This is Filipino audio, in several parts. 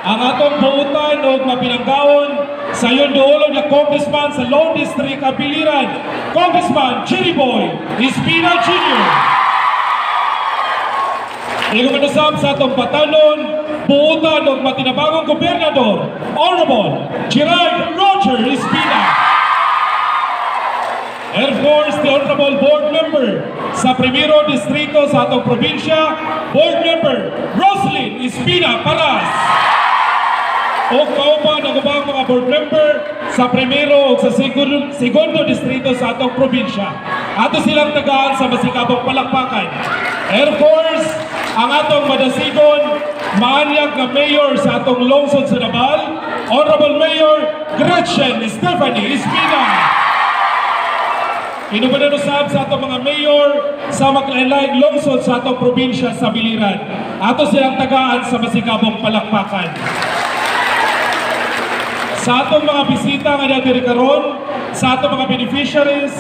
Ang atong buutan o mapinanggawon sa yung duolog na Congressman sa Lone District Abiliran, Congressman Cherry Boy Espina Jr. Igumanusap sa atong patanon, buutan o matinabangong gobernador, Honorable Gerard Roger Espina. And of course, the Honorable Board Member sa Primero Distrito sa atong probinsya, Board Member Roslyn Espina Paras. O kauban ang ubang mga board member sa Primero o sa Segundo Distrito sa atong probinsya. Ato silang tagaan sa masikabong palakpakan. And of course, ang atong madasigon, maanyag na mayor sa atong lungsod sa Nabal, Honorable Mayor Gretchen Stephanie Espina. Inumananusab sa atong mga mayor sa maglain-laing lungsod sa atong probinsya sa Biliran. Ato silang tagaan sa masikabong palakpakan. Sa atong mga bisita nga diri karon, sa atong mga beneficiaries,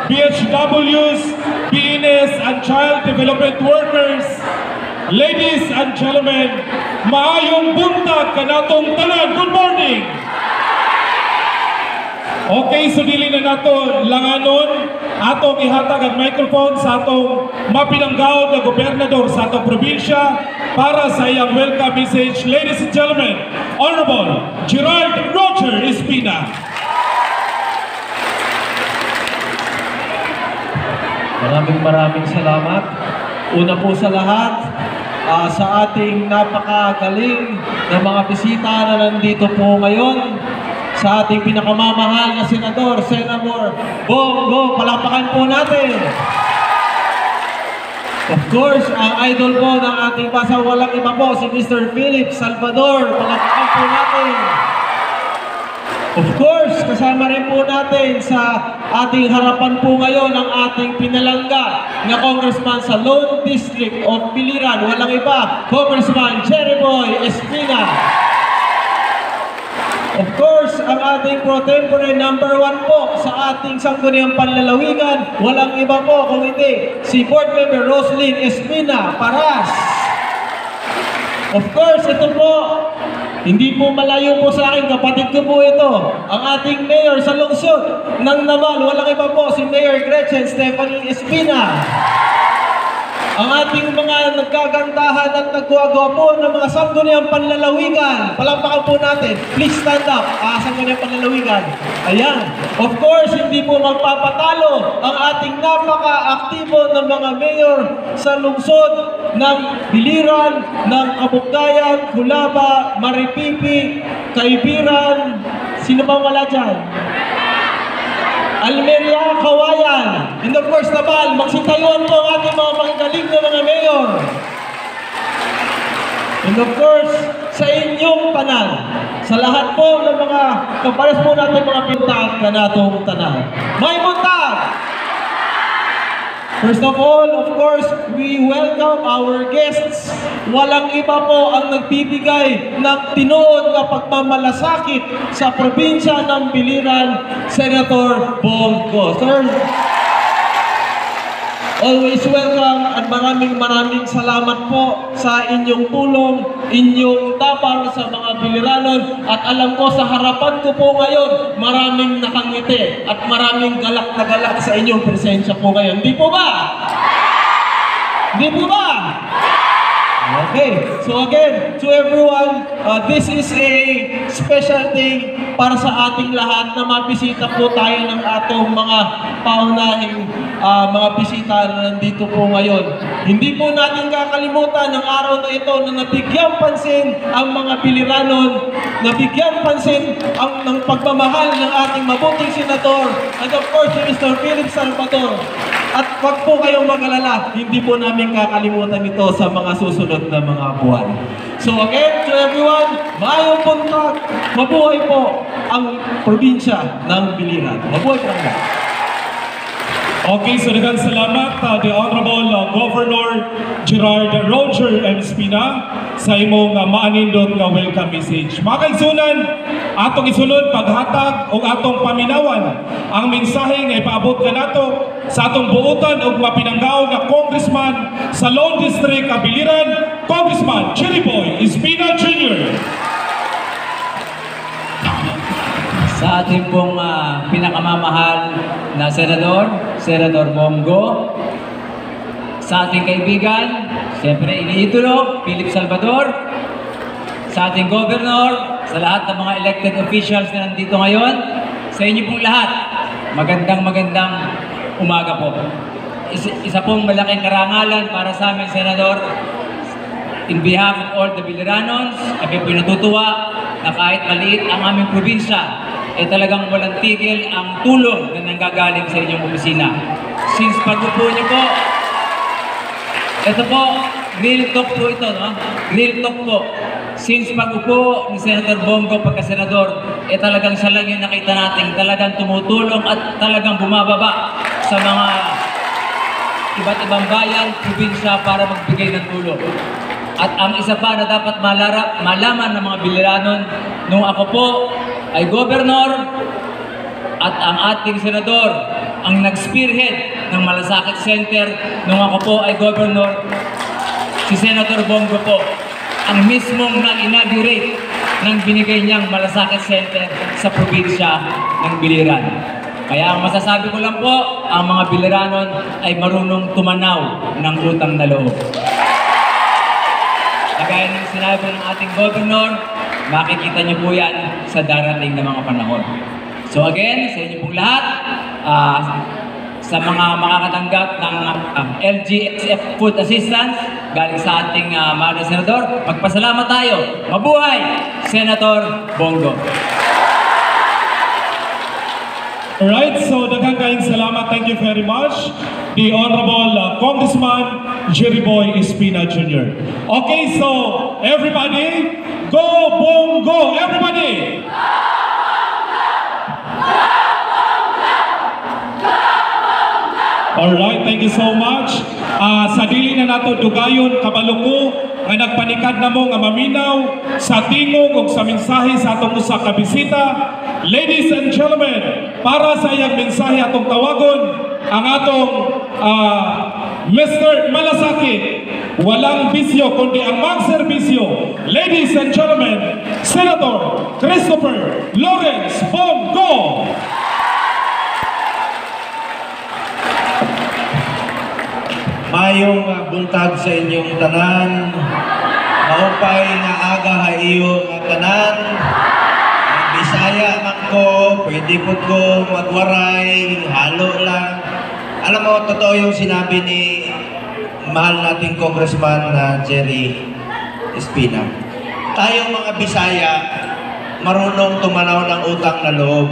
BHWs, PNS and Child Development Workers, ladies and gentlemen, maayong buntag kanatong tanan. Good morning! Okay, so dili na nato langanon, atong ihatag ang microphone sa atong mapinanggawd na gobernador sa atong probinsya para sa iyang welcome message. Ladies and gentlemen, Honorable Gerald Roger Espina. Maraming salamat. Una po sa lahat, sa ating napakagaling na mga bisita na nandito po ngayon, sa ating pinakamamahal na Senador, Senator Bongo, palakpakan po natin. Of course, ang idol po ng ating basa, walang iba po, si Mr. Philip Salvador, palakpakan po natin. Of course, kasama rin po natin sa ating harapan po ngayon ang ating pinalangga na Congressman sa Lone District of Biliran. Walang iba, Congressman Jeriboy Espina. Of course, ang ating pro tempore number 1 po sa ating sangguniang panlalawigan, walang iba po kung hindi si Board Member Roslyn Espina Paras. Of course, ito po, hindi po malayo po sa akin, kapatid ko po ito, ang ating mayor sa lungsod ng Naval, walang iba po si Mayor Gretchen Stephanie Espina. Ang ating mga nagkagandahan at nagwagawa ng mga sangguniang panlalawigan, palakpakan po natin, please stand up, sangguniang panlalawigan. Ayan, of course, hindi po magpapatalo ang ating napaka-aktibo ng mga mayor sa lungsod ng Biliran, ng Kabugkayan, Culaba, Maripipi, Kaibiran, sino bang wala dyan? Almeria, Kawayan, and of course Naval, magsitayuan po ang ating mga magagaling na mga mayor. And of course, sa inyong tanan, sa lahat po ng mga kapares po natin mga pintag na natong tanan. May buntag! First of all, of course, we welcome our guests. Walang iba po ang nagbibigay ng tinuod na pagmamalasakit sa probinsya ng Biliran, Senator Bongo. Sir, always welcome at maraming salamat po sa inyong tulong, inyong tapang sa mga Biliranon, at alam ko sa harapan ko po ngayon, maraming nakangiti at maraming galak na galak sa inyong presensya po ngayon. Di po ba? Di po ba? Okay, so again, to everyone, this is a special thing para sa ating lahat na mabisita po tayo ng atong mga paunahing mga bisita na nandito po ngayon. Hindi po natin kakalimutan ng araw na ito na nabigyan pansin ang mga Biliranon, nabigyan pansin ang ng pagmamahal ng ating mabuting senador, and of course, Mr. Philip Salvador. At wag po kayong mag-alala, hindi po namin kakalimutan ito sa mga susunod na mga buwan. So again, to everyone, maayong buntag, mabuhay po ang probinsya ng Biliran. Mabuhay po ang lahat. Okay, so daghang salamat the Honorable Governor Gerald Roger M. Espina sa imong maanindot nga welcome message. Mga kaigsunan, atong isunod paghatag o atong paminawan ang mensahe nga ipaabot kanato sa atong buutan og mapinanggaw nga Congressman sa Lone District of Biliran, Congressman Jeriboy Espina Jr. Sa ating pong pinakamamahal na Senador Bongo, sa ating kaibigan, siyempre iniidolo, Philip Salvador, sa ating Governor, sa lahat ng mga elected officials na nandito ngayon, sa inyo pong lahat, magandang umaga po. Isa pong malaking karangalan para sa amin, Senador. In behalf of all the Biliranons, kami po natutuwa na kahit maliit ang aming probinsya, talagang walang tigil ang tulong na nanggagaling sa inyong opisina. Since pag-upo niyo po, ito po, real talk po ito, no? Real talk po. Since pag-upo ni Senator Bongo pagka-senador, talagang siya lang yung nakita natin, talagang tumutulong at talagang bumababa sa mga iba't ibang bayan, probinsya para magbigay ng tulong. At ang isa pa na dapat malaman ng mga Biliranon, nung ako po ay Governor at ang ating Senador ang nag-spearhead ng Malasakit Center, nung ako po ay Governor, si Senator Bongo po ang mismong nag-inaugurate ng binigay niyang Malasakit Center sa probinsya ng Biliran. Kaya ang masasabi ko lang po, ang mga Biliranon ay marunong tumanaw ng utang na loob. Kagaya ng sinabi ng ating Governor, makikita niyo po yan sa darating na mga panahon. So again, sa inyo pong lahat, sa mga makakatanggap ng LGSF Food Assistance galing sa ating mahal na Senador, magpasalamat tayo. Mabuhay, Senator Bongo! Alright, so daghang kayong salamat. Thank you very much. The Honorable Congressman Jerry Boy Espina Jr. Okay, so everybody, go Bongo! Everybody! Alright, thank you so much. Sa dili na nato dugayon, kabalo ko, nga nagpanikad na mo nga maminaw sa tingog o sa mensahe sa atong usa ka bisita. Ladies and gentlemen, para sa iyang mensahe atong tawagon, ang atong Mr. Malasakit, walang bisyo kundi ang magserbisyo. Ladies and gentlemen, Senator Christopher Lawrence Bongo! Mayong buntag sa inyong tanan, maupay nga aga ha iyo nga tanan, Bisaya man ko, pwede po ko magwaray, halo lang. Alam mo, totoo yung sinabi ni mahal nating Congressman na Jerry Espina. Tayong mga Bisaya, marunong tumanaw ng utang na loob.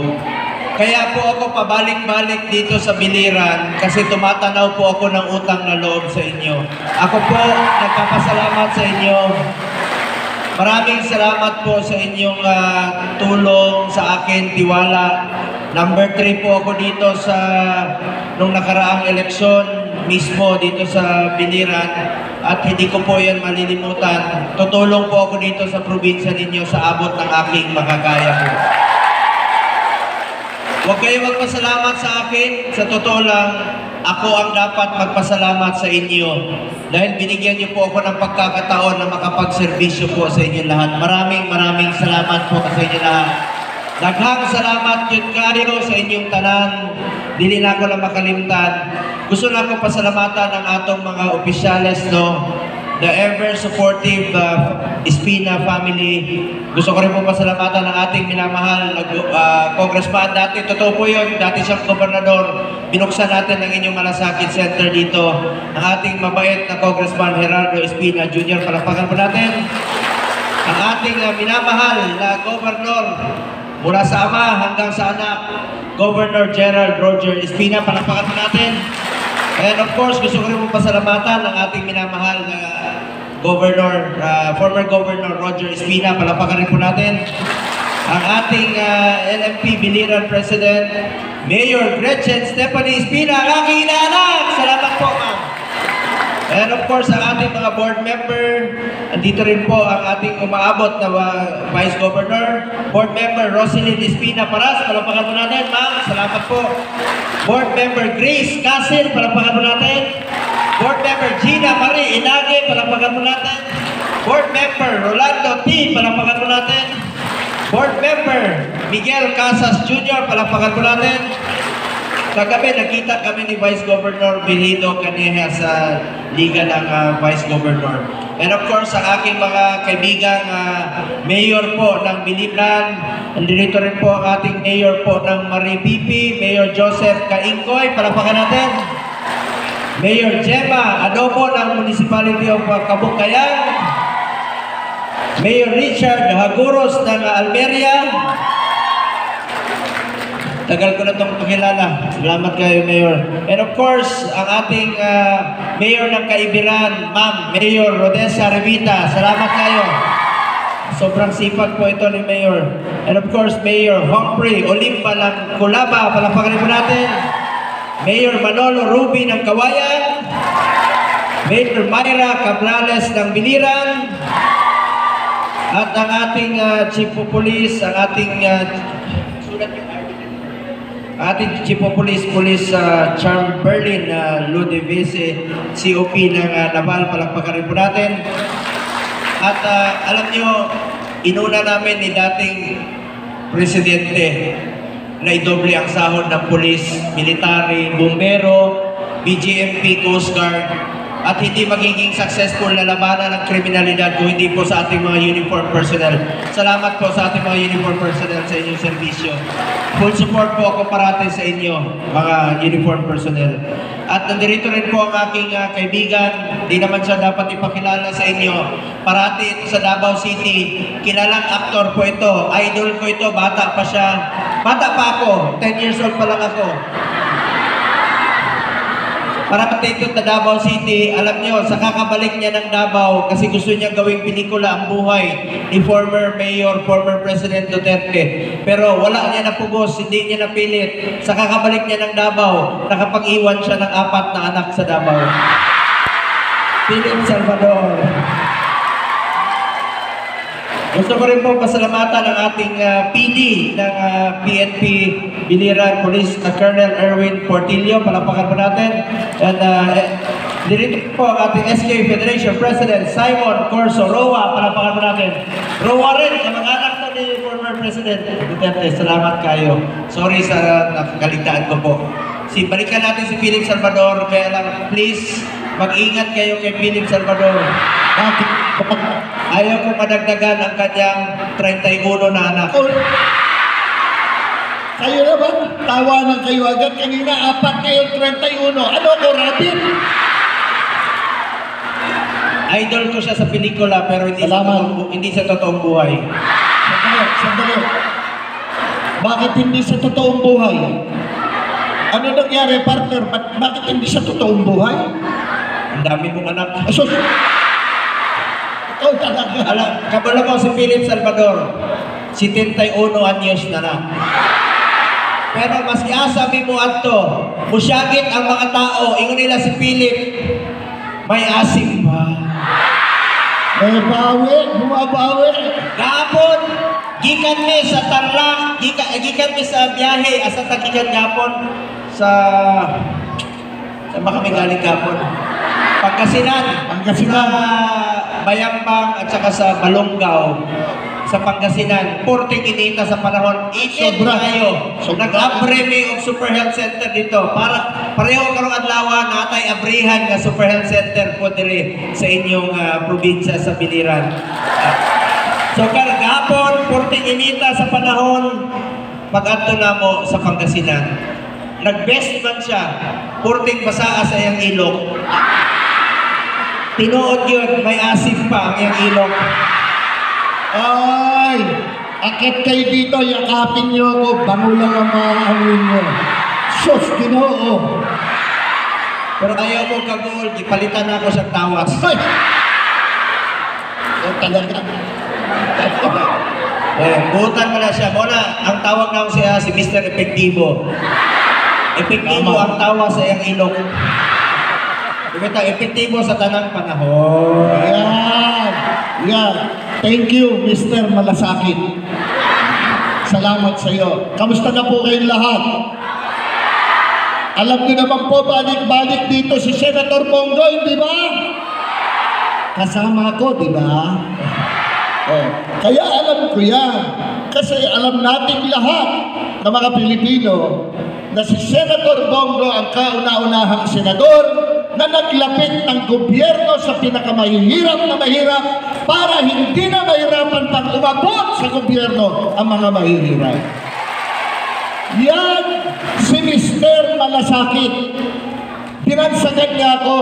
Kaya po ako pabalik-balik dito sa Biliran kasi tumatanaw po ako ng utang na loob sa inyo. Ako po nagpapasalamat sa inyo. Maraming salamat po sa inyong tulong sa akin, tiwala. Number 3 po ako dito sa nung nakaraang eleksyon mismo dito sa Biliran at hindi ko po yan malilimutan. Tutulong po ako dito sa probinsya ninyo sa abot ng aking makakaya po. Huwag kayo magpasalamat sa akin. Sa totoo lang, ako ang dapat magpasalamat sa inyo. Dahil binigyan niyo po ako ng pagkakataon na makapagserbisyo po sa inyo lahat. Maraming salamat po sa inyo lahat. Daghang salamat yun kayo sa inyong tanan. Dili na ako lang makalimtan. Gusto na ako pasalamatan ng atong mga opisyales, no? The ever-supportive Espina family. Gusto ko rin po pasalamatan ng ating minamahal na congressman. Dati, totoo po yun, dati siyang gobernador. Binuksan natin ang inyong Malasakit Center dito. Ang ating mabait na congressman Gerardo Espina Jr. Palakpakan po natin. Ang ating minamahal na governor mula sa ama hanggang sa anak, Governor Gerald Roger Espina. Palakpakan po natin. And of course, gusto ko rin po pasalamatan ng ating minamahal na Governor, former Governor Roger Espina. Palakpakan rin po natin. Ang ating LMP Biliran President, Mayor Gretchen Stephanie Espina, ang aking inaanak. Salamat po, ma'am. And of course, ang ating mga board member, andito rin po ang ating umaabot na Vice Governor, Board Member Roselyn Espina Paras. Palakpakan po natin, ma'am. Salamat po. Board Member Grace Casil. Palakpakan po natin. Board Member Gina Marie Inage. Palakpakan po natin. Board Member Rolando T. Palakpakan po natin. Board Member Miguel Casas Jr. Palakpakan po natin. Kagabi, nakita kami ni Vice Governor Benito Caneja sa Liga ng Vice Governor. And of course, ang aking mga kaibigang mayor po ng Biliran, nandito rin po ang ating mayor po ng Maripipi, Mayor Joseph Caingcoy, palakpakan natin. Mayor Gemma Adobo ng Municipality of Cabuyao, Mayor Richard Haguros ng Almeria. Tagal ko na itong pakilala. Salamat kayo, Mayor. And of course, ang ating Mayor ng Kaibiran, Ma'am Mayor Rodessa Revita. Salamat kayo. Sobrang sipag po ito ni Mayor. And of course, Mayor Humphrey Olimpa ng Kulaba. Palakpakan po natin. Mayor Manolo Ruby ng Kawayan. Mayor Myra Cabrales ng Biliran. At ang ating Chief of Police, ang ating Chief of Police Charm Berlin Ludevese, COP ng Naval. Palakpakan rin po natin. At alam nyo, inuna namin ni dating Presidente na idoble ang sahod ng pulis, military, bumbero, BGMP, Coast Guard, at hindi magiging successful na labanan ng kriminalidad kung hindi po sa ating mga uniform personnel. Salamat po sa ating mga uniform personnel sa inyong serbisyo. Full support po ako parati sa inyo, mga uniform personnel. At nandito rin po ang aking kaibigan, di naman siya dapat ipakilala sa inyo. Parati ito sa Davao City, kilalang aktor po ito, idol ko ito, bata pa siya. Bata pa ako, 10 years old pa lang ako. Parati ito sa Davao City, alam nyo, sa kakabalik niya ng Davao, kasi gusto niya gawing pelikula ang buhay ni former Mayor, former President Duterte. Pero wala niya napugos, hindi niya napilit. Sa kakabalik niya ng Davao, nakapag-iwan siya ng 4 na anak sa Davao. Philip Salvador. Gusto ko rin po pasalamatan ang ating PD ng PNP Biliran Police na Colonel Erwin Portillo. Palapakan po natin. And dito po ang ating SK Federation President Simon Corso Roa. Palapakan po natin. Roa rin, kamag-anak to ni former President Duterte. Salamat kayo. Sorry sa nakakalitaan ko po. Balikan natin si Philip Salvador. Kaya lang, please, mag-ingat kayo kay Philip Salvador. Ayaw ko madagdagan ang kanyang 31 na anak. Kayo naman, tawanan kayo agad. Kanina, 4 kayo, 31. Ano ko, rabbit? Idol ko siya sa pelikula pero hindi sa totoong buhay. Sandali. Bakit hindi sa totoong buhay? Ano nangyari, partner? Bakit hindi sa totoong buhay? Ang dami mong anak. Asus! Ikaw talaga. Alam, kabalo ko si Philip Salvador, 71 anyos na. Pero mas sabi mo ato, musyagit ang mga tao, ingon nila si Philip, may asim ba? May bawi, bumabawi. Gapon, gikan mi sa Tarlac, gikan mi sa biyahe, asa tagikan gapon sa baka may galing gapon. Pangasinan, sa Bayambang at saka sa Balongaw, sa Pangasinan, 40 inita sa panahon. Init tayo. Nag-abre may og Super Health Center dito. Pareho karong adlaw natay abrihan nga Super Health Center po dire sa inyong probinsya sa Biliran. So kargapon, 40 inita sa panahon, pag-adto na mo sa Pangasinan. Nag-best man siya, 40 basaa sa iyang ilok. Tinuod yun, may asim pa ang iyang ilok. Ay! Akit kayo dito, yakapin niyo ako. Bango lang ang mga amoy niyo. Sus, Ginoo! Pero ayaw mo kagol, ipalitan na ako sa tawas. Ay! O talaga. Butan mo na siya. Muna, ang tawag na siya si Mr. Epektibo. Epektibo ang tawa sa iyang ilok. Ito, epektibo sa tanang panahon. Yan. Thank you, Mr. Malasakit. Salamat sa iyo. Kamusta na po kayong lahat? Alam niyo naman po, balik-balik dito si Senator Bongo, di ba? Kasama ko, di ba? Kaya alam ko yan. Kasi alam nating lahat ng mga Pilipino na si Senator Bongo ang kauna-unahang senador na naglapit ng gobyerno sa pinakamahihirap na mahirap para hindi na mahirapan pang umabot sa gobyerno ang mga mahihirap. Yan si Mr. Malasakit. Pinansagan niya ako,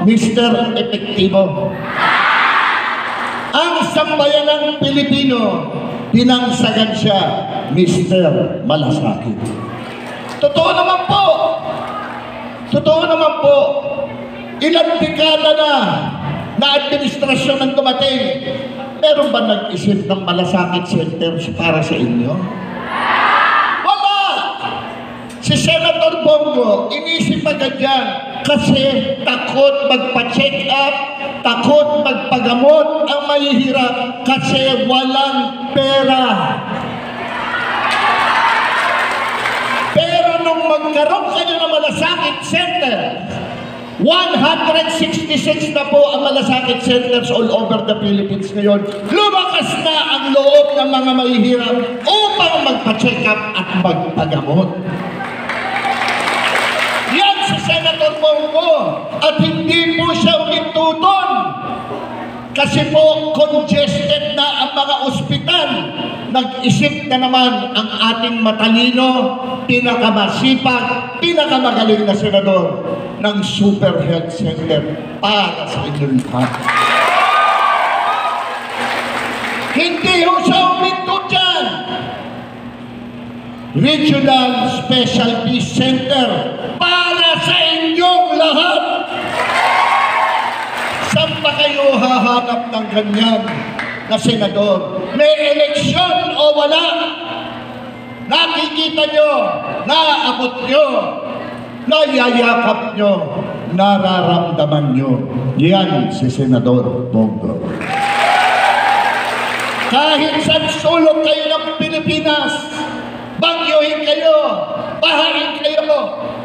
Mr. Epektibo. Ang sambayanang Pilipino, pinangsagan siya, Mr. Malasakit. Totoo naman po. Ilang dekada na administrasyon ang dumating. Meron ba nag-isip ng Malasakit Center para sa inyo? Wala! Si Senator Bongo, inisip agad yan kasi takot magpa-check up, takot magpagamot ang mahihirap kasi walang pera. Pero nung magkaroon kayo ng Malasakit Center, 166 na po ang Malasakit Centers all over the Philippines ngayon. Lumakas na ang loob ng mga mahihirap upang magpa-check up at magpagamot. Yan si Senator Bongo at hindi po siya umintuton. Kasi po congested na ang mga ospital. Nag-isip na naman ang ating matalino, pinakamasipag, pinakamagaling na senador ng Super Health Center para sa inyong lahat. Hindi ho siya uminto dyan. Regional Specialty Center para sa inyong lahat. Saan pa kayo hahanap ng ganyan na senador? May eleksyon o wala? Nakikita nyo, naaabot nyo, nayayakap nyo, nararamdaman nyo. Yan si Senador Bongo. Kahit saan sulok kayo ng Pilipinas, bagyohin kayo, bahain kayo,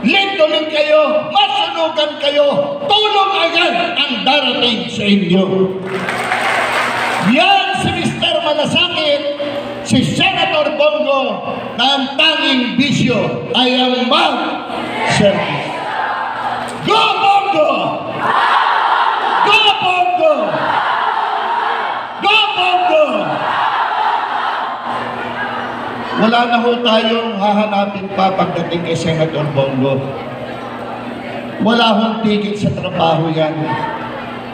lindolin kayo, masunugan kayo, tulong agad ang darating sa inyo. Yan si Mr. Malasakit, si Senator Bongo, na ang tanging bisyo ay ang mag-service. Go Bongo! Go Bongo! Go Bongo! Wala na ho tayong hahanapin pa pagdating kay Senator Bongo. Wala hong tigil sa trabaho yan.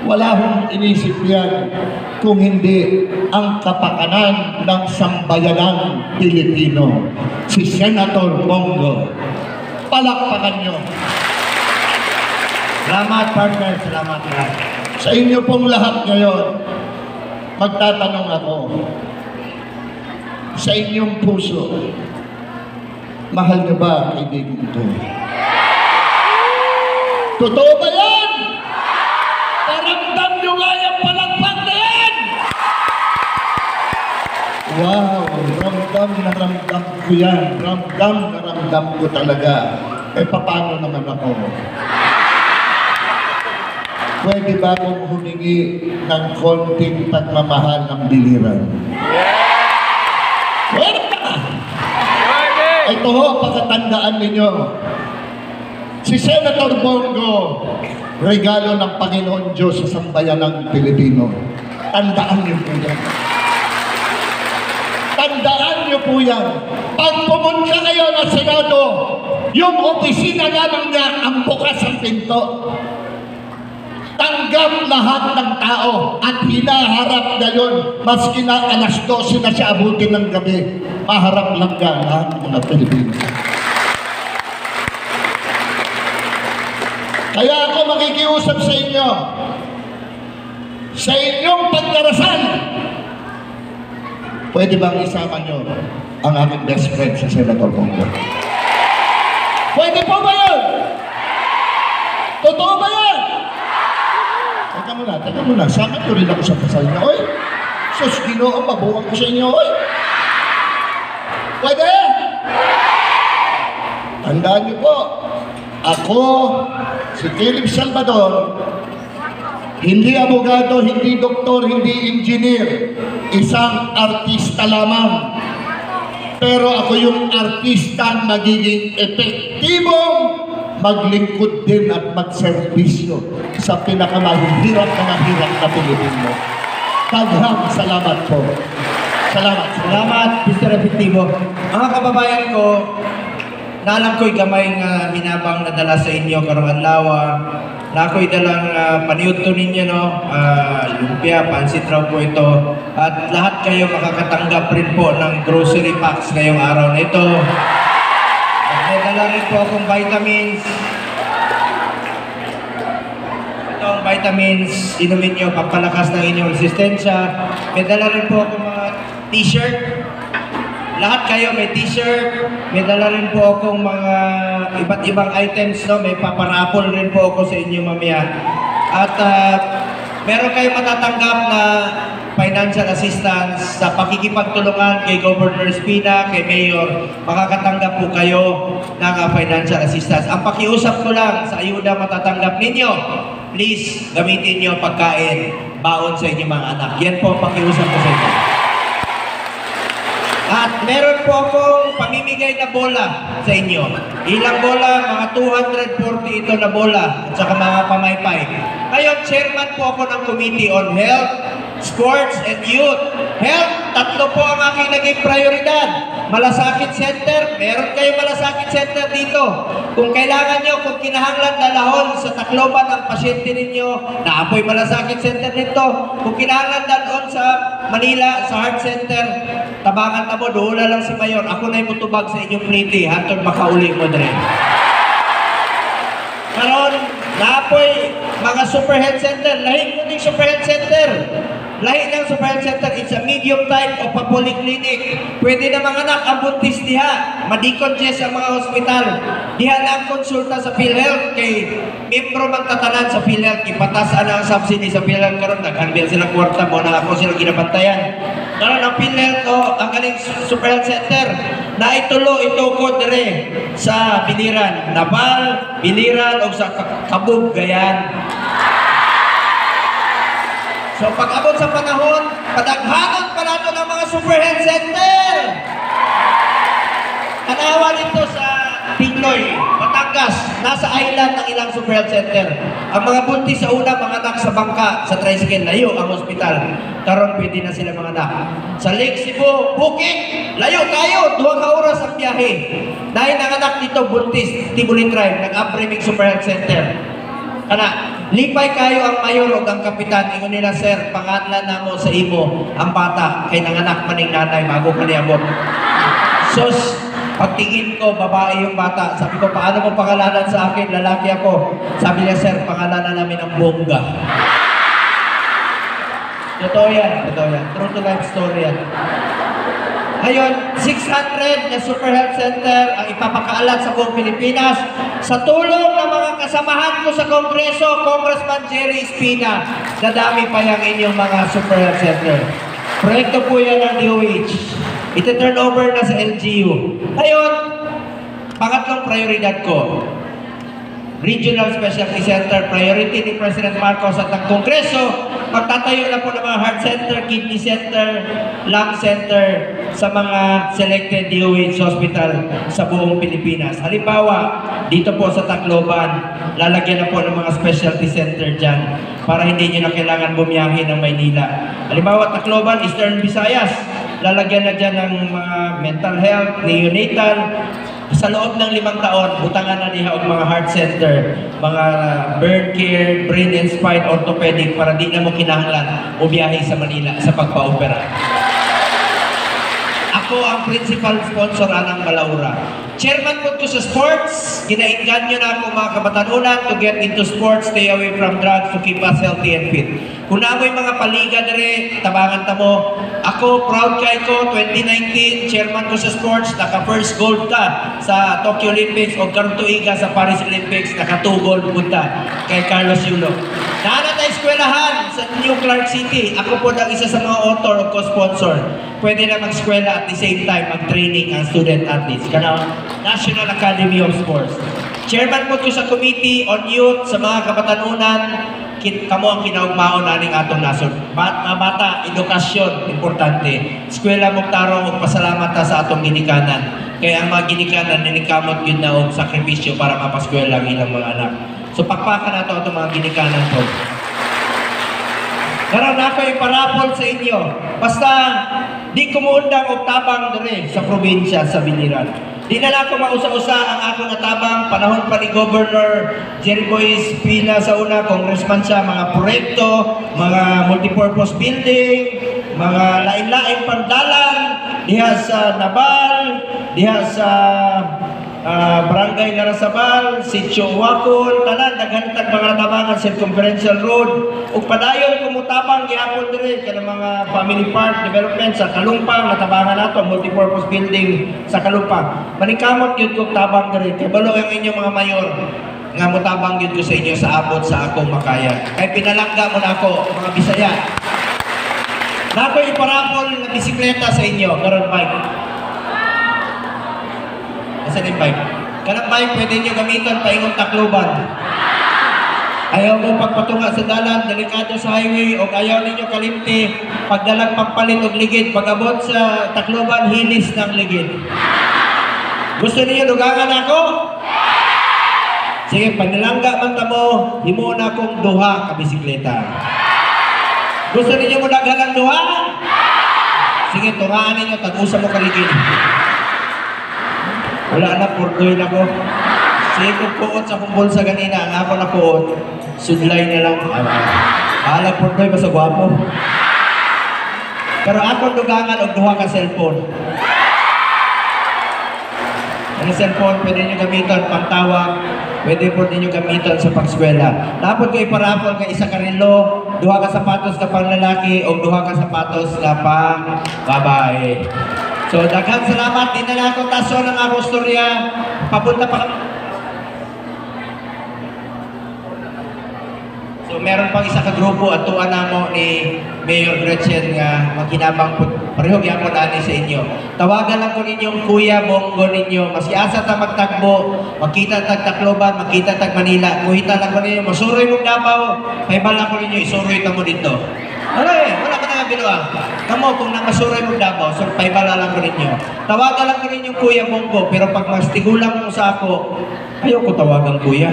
Wala hong inisip yan kung hindi ang kapakanan ng sambayanang Pilipino. Si Senator Bongo. Palakpakan nyo. Salamat, partner. Salamat lahat. Sa inyo pong lahat ngayon, magtatanong ako. Sa inyong puso, mahal niyo ba ang kaibigan ito? Totoo ba yan? Paramdam niyo nga yung palagpag na yan! Wow! Ramdam na ramdam ko yan. Ramdam na ramdam ko talaga. Eh, paano naman ako? Pwede ba akong humingi ng konting pagmamahal ng biliran? Pwede ba? Ito ho, pagkatandaan ninyo. Si Senator Bongo, regalo ng Panginoon Diyos sa sambayan ng Pilipino. Tandaan niyo po yan. Tandaan niyo po yan. Pag pumunta kayo na Senado, yung opisina lamang niya ang bukas ang pinto. Tanggap lahat ng tao at hinaharap na yun. Maski na alas 12 na siya abutin ng gabi, maharap lang ka lahat ng mga Pilipino. Kaya ako makikiusap sa inyo, sa inyong pagdarasal, pwede bang isama nyo ang aking best friend sa Senator Bongo? Pwede po ba yun? Totoo ba yan? Teka muna, sama ko rin ako sa pasal niya, oy. Sus, Ginoo, mabuang ko sa inyo, oy. Pwede? Tandaan niyo po, ako, si Philip Salvador, hindi abogado, hindi doktor, hindi engineer, isang artista lamang. Pero ako yung artista magiging epektibong maglingkod din at magserbisyo sa pinakamahirap na Pilipino. Daghang salamat po. Salamat. Salamat, Mr. Efektibo. Mga kababayan ko, naalam ko'y gamay nga hinabang nadala sa inyo karong adlaw. Na ako'y dalang paniudto ninyo, no? Lumpia, pansit raw po ito. At lahat kayo makakatanggap rin po ng grocery packs ngayong araw na ito. At may dala rin po akong vitamins. Itong vitamins, inumin nyo, pampalakas ng inyong resistensya. May dala rin po akong mga t-shirt. Lahat kayo may t-shirt. May dala rin po akong mga iba't ibang items, no? May paparapol rin po ako sa inyo mamaya. At meron kayong matatanggap na financial assistance sa pakikipagtulungan kay Governor Espina, kay Mayor. Makakatanggap po kayo ng financial assistance. Ang pakiusap ko lang sa ayuda matatanggap ninyo, please gamitin nyo pagkain, baon sa inyong mga anak. Yan po ang pakiusap ko sa inyo. At meron po akong pamimigay na bola sa inyo. Ilang bola? Mga 240 ito na bola at saka mga pamaypay. Ngayon, chairman po ako ng Committee on Health, Sports and Youth. Health, 3 po ang aking naging prioridad. Malasakit Center, meron kayo Malasakit Center dito. Kung kailangan nyo, kung kinahanglan dalahon sa Tacloban ang pasyente ninyo, naapoy Malasakit Center dito. Kung kinahanglan dalahon sa Manila, sa Heart Center, tabangan na mo, doon lang si Mayor. Ako na yung mutubag sa inyong pliti, hantod makauli mo din. Karon, naapoy mga super health center, lahing mo din super health center. Lahi ng super health center, it's a medium type of a polyclinic. Pwede na mga anak ang buntis diha, madikongest ang mga hospital. Diha na ang konsulta sa PhilHealth kay membro man tatanan sa PhilHealth, ipatasan na ang subsidy sa PhilHealth karon naghandle sila kwarta mo na ako sila ginabantayan. Karon ang PhilHealth ang galing super health center na itulo ito ko dire sa Biliran, Nabal, Biliran o sa Kabug, Gayan. So pag-abot sa panahon, padaghanon pa nato ng mga super health center. Tanawa dito sa Pinoy, Batangas, nasa island ng ilang super health center. Ang mga buntis sa una, mga anak sa bangka, sa tricycle, layo ang hospital. Karon pwede na sila mga anak. Sa Lake Cebu, Bukit, layo tayo, 2 oras ang biyahe. Dahil ang anak dito, buntis, Tibuli Tribe, nag-upbringing super health center. Kana, lipay kayo ang mayor o ang kapitan. Ingon nila, sir, pangatlan na mo sa imo ang bata kay nanganak maning nanay bago ka niabot. Sus, pagtingin ko, babae yung bata. Sabi ko, paano mo pangalanan sa akin? Lalaki ako. Sabi niya, sir, pangalanan namin ang Bongga. Totoo yan. True to life story yan. Ngayon, 600 na super health center ang ipapakaalat sa buong Pilipinas sa tulong ng mga kasamahan ko sa Kongreso, Congressman Jerry Espina. Dadami pa yung inyong mga super health center. Proyekto po yan ng DOH. Ito-turn over na sa LGU. Ngayon, pangatlong prioridad ko, Regional Specialty Center, priority ni President Marcos at ng Kongreso, magtatayo na po ng mga heart center, kidney center, lung center sa mga selected DOH hospital sa buong Pilipinas. Halimbawa, dito po sa Tacloban, lalagyan na po ng mga specialty center dyan para hindi nyo na kailangan bumiyahe ng Maynila. Halimbawa, Tacloban, Eastern Visayas, lalagyan na dyan ng mga mental health, neonatal. Sa loob ng 5 taon, butangan na niya ang mga heart center, mga burn care, brain and spine, orthopedic para di na mo kinahanglan o biyahe sa Manila sa pagpa-opera. Ako ang principal sponsor anang Malaura. Chairman po ko sa sports, ginaingan nyo na ako mga kabatanunan to get into sports, stay away from drugs to keep us healthy and fit. Kung na amoy mga paliga dire, tabangan tamo. Ako, proud kay ko, 2019, chairman ko sa sports, naka-first gold ka sa Tokyo Olympics o karon tuiga sa Paris Olympics, naka-2 gold punta kay Carlos Yulo. Naana tayo eskwelahan sa New Clark City. Ako po ang isa sa mga author o co-sponsor. Pwede na mag-eskwela at the same time mag-training ang student athletes. Kana National Academy of Sports. Chairman po ko sa Committee on Youth sa mga kabatanunan. Kamo ang kinaugmaon naning atong nasod. Mga bata, edukasyon, importante. Eskwela mong tarong ug pasalamat ta sa atong ginikanan. Kaya ang mga ginikanan ninikamot yun na og sakripisyo para mapaskwela ang ilang mga anak. So pakpakan nato atong mga ginikanan po. Karon na ako iparapol sa inyo. Basta di ko muundang og tabang dire sa probinsya sa Biliran. Di na lang ako mausa-usa ang akong natabang panahon pa ni Governor Jerry Boy Espina sa una, congressman siya, mga proyekto, mga multipurpose building, mga lain-lain pandalan, diha sa Nabal, diha sa Barangay Larasabal, Sitio Wakon, tanan, naghanitag mga natabangan, Circumferential Road, ug padayon kumutabang gihapon dire kanang mga family park development sa Kalumpang, natabangan nato multipurpose building sa Kalumpang. Manikamot yun kong tabang dire, kay balo ang inyong mga mayor, nga mutabang yun ko sa inyo sa abot sa akong makaya. Kay pinalangga mo na ako, mga Bisaya. Na ako iparapol na bisikleta sa inyo, karon bike. Sa bike. Kanang bike, pwede nyo gamitan paingon Tacloban. Ayaw mo pagpatunga sa dalan, delikado sa highway, o ayaw ninyo kalimti, pagdalang pampalit og ligid, pag-abot sa Tacloban, hilis ng ligid. Gusto niyo dugangan ako? Sige, pag nalangga man tamo, himo na akong duha ka bisikleta. Gusto niyo mo daghan ng duha? Sige, tungaan ninyo, tag-usa mo kaligid. Wala na, purdoy na ko. Sige, kung puot sa kong bulsa ganina, ang ako na puot, sudlay na lang. Alam purdoy, basta gwapo. Pero ako dugangan og duha ka cellphone. Ang cellphone, pwede nyo gamitan pangtawag, pwede po ninyo gamitan sa pagskwela. Dapat kayo parapol ka isa ka relo, duha ka sapatos ka pang lalaki, o duha ka sapatos ka pang babae. So, daghang salamat. Di na ako taso ng akong storya. Papunta pa. So, meron pang isa ka grupo at tuwa na mo ni Mayor Gretchen nga magkinabang po. Pareho gyapon ani sa inyo. Tawagan lang ko ninyong Kuya Bongo ninyo. Masiasa ta magtagbo, makita tag Tacloban, makita tag Manila. Kuhita lang ko ninyo, masuroy mong Davao, paibal lang ko ninyo, isuroy ta mo dito. Wala ka na binuang. Kamo, kung nakasuroy mong Davao, so paibal lang ko ninyo. Tawagan lang ko ninyong Kuya Bongo, pero pag mastigulang mo sa ako, ayoko tawagan Kuya.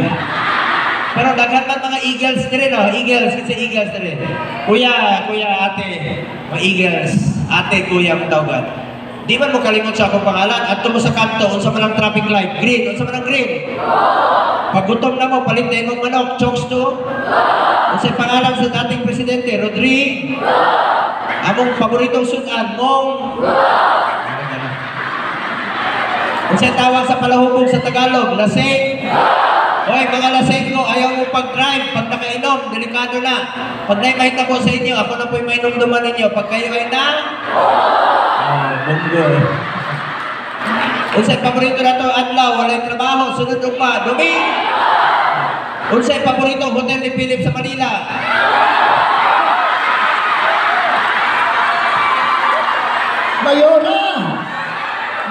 Pero daghan man mga Eagles din, no? Eagles, kasi Eagles din. Kuya, ate, mga Eagles, ate, kuya, ang tawagan. Di man mo kalimot sa akong pangalan, at mo sa kanto, unsa man ang traffic light, green, unsa man ang green? Pag gutom na mo, palit na yung manok, chokes to? Unsa pangalan sa dating presidente, Rodrigo? Among paboritong sudan, Mong? Unsa tawag sa palahubog sa Tagalog, lasing? Hoy, mga lasing ko, ayaw mo pag-drive, pag nakainom, delikado na. Pag naimahita ko sa inyo, ako na po'y mainom duman ninyo. Pag kayo ay na, bunggo. Unsay paborito na to, adlaw, walay trabaho, sunod pa, dumi. Unsay paborito, hotel ni Philip sa Manila. Mayora!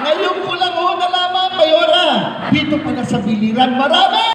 Ngayon ko lang nalaman, Mayora, dito pa na sa biliran, marami!